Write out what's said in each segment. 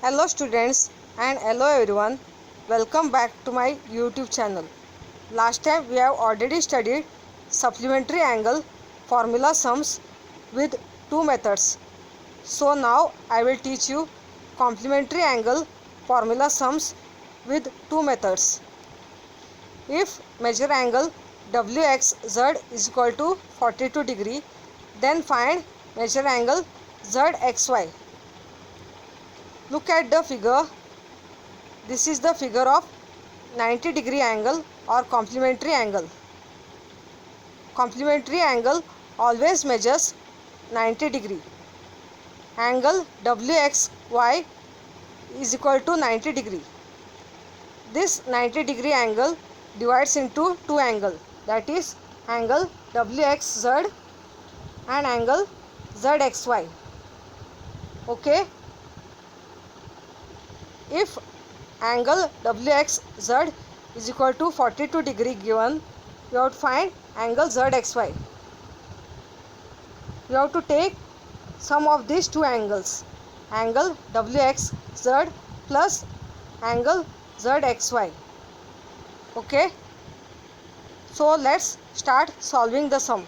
Hello students and hello everyone. Welcome back to my YouTube channel. Last time we have already studied supplementary angle formula sums with two methods. So now I will teach you complementary angle formula sums with two methods. If measure angle WXZ is equal to 42 degree, then find measure angle ZXY. Look at the figure. This is the figure of 90 degree angle or complementary angle. Complementary angle always measures 90 degree. Angle WXY is equal to 90 degree. This 90 degree angle divides into two angles, that is angle WXZ and angle ZXY. Okay. If angle WXZ is equal to 42 degree given, you have to find angle ZXY. You have to take sum of these two angles, angle WXZ plus angle ZXY. Okay. So let's start solving the sum.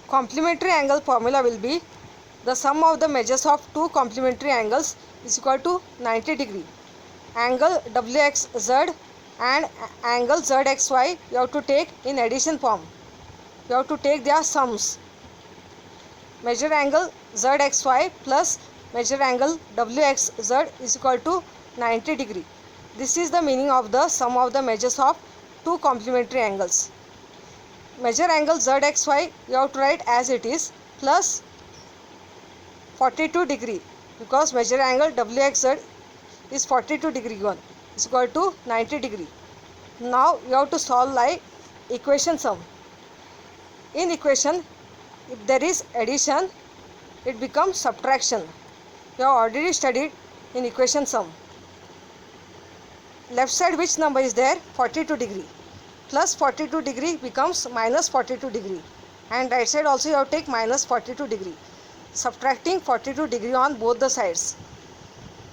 Complementary angle formula will be the sum of the measures of two complementary angles is equal to 90 degree. Angle WXZ and angle ZXY you have to take in addition form. You have to take their sums. Measure angle ZXY plus measure angle WXZ is equal to 90 degree. This is the meaning of the sum of the measures of two complementary angles. Measure angle ZXY you have to write as it is plus 42 degree, because measure angle WXZ is 42 degree given, is equal to 90 degree. Now you have to solve like equation sum. In equation, if there is addition, it becomes subtraction. You have already studied in equation sum. Left side which number is there? 42 degree. Plus 42 degree becomes minus 42 degree. And right side also you have to take minus 42 degree. Subtracting 42 degree on both the sides.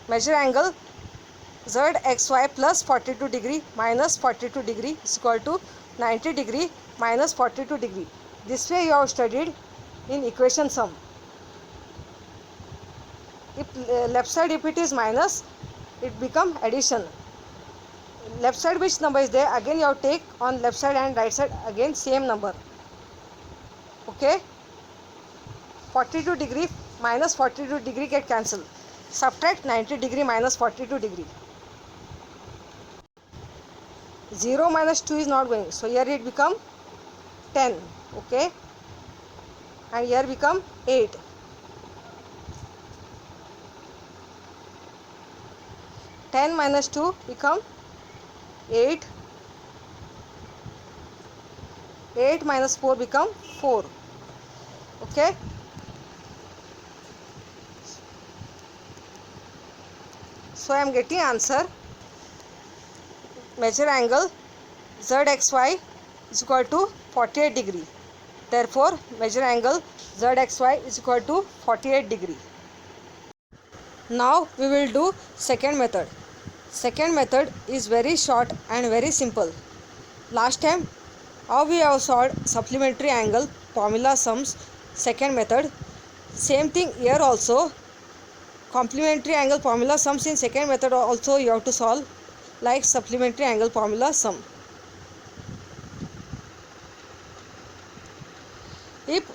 Measure angle ZXY plus 42 degree minus 42 degree is equal to 90 degree minus 42 degree. This way you have studied in equation sum. If left side if it is minus, it become addition. Left side which number is there, again you have to take on left side and right side again same number. Okay. 42 degree minus 42 degree get cancelled. Subtract 90 degree minus 42 degree. 0 minus 2 is not going. So here it become 10. Okay. And here become 8. 10 minus 2 become 8. 8 minus 4 become 4. Okay. So I am getting answer. Measure angle ZXY is equal to 48 degree. Therefore, measure angle ZXY is equal to 48 degree. Now we will do second method. Second method is very short and very simple. Last time how we have solved supplementary angle formula sums, second method. Same thing here also. Complementary angle formula sums in second method also you have to solve like supplementary angle formula sum. If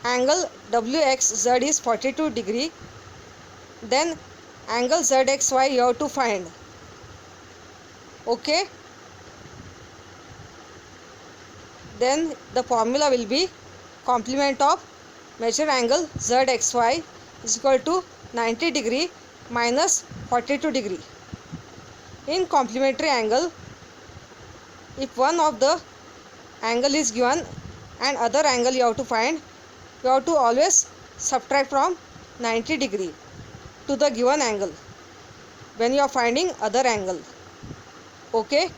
angle WXZ is 42 degree, then angle ZXY you have to find. Okay. Then the formula will be complement of measure angle ZXY is equal to 90 degree minus 42 degree. In complementary angle, if one of the angle is given and other angle you have to find, you have to always subtract from 90 degree to the given angle when you are finding other angle. Okay.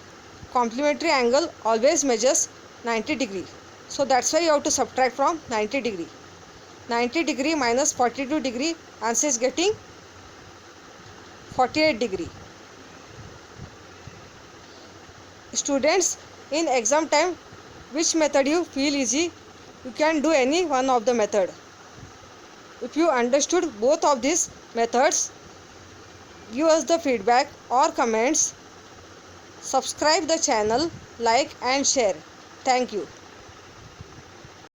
Complementary angle always measures 90 degree. So that's why you have to subtract from 90 degree. 90 degree minus 42 degree, answer is getting 48 degree. Students, in exam time, which method you feel easy, you can do any one of the method. If you understood both of these methods, give us the feedback or comments. Subscribe the channel, like and share. Thank you.